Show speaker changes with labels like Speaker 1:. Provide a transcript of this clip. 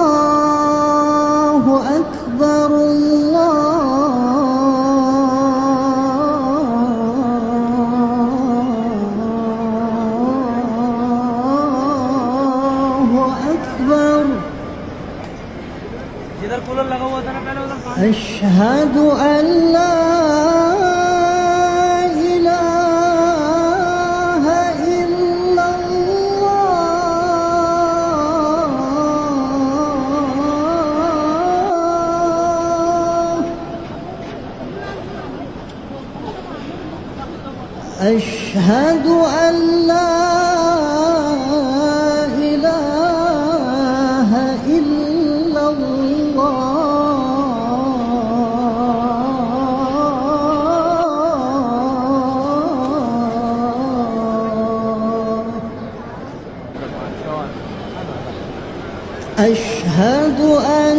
Speaker 1: الله أكبر الله أكبر
Speaker 2: जिधर कूलर लगा हुआ था ना पहले उधर
Speaker 1: أشهد أن لا إله إلا الله أشهد أن لا إله إلا الله أشهد أن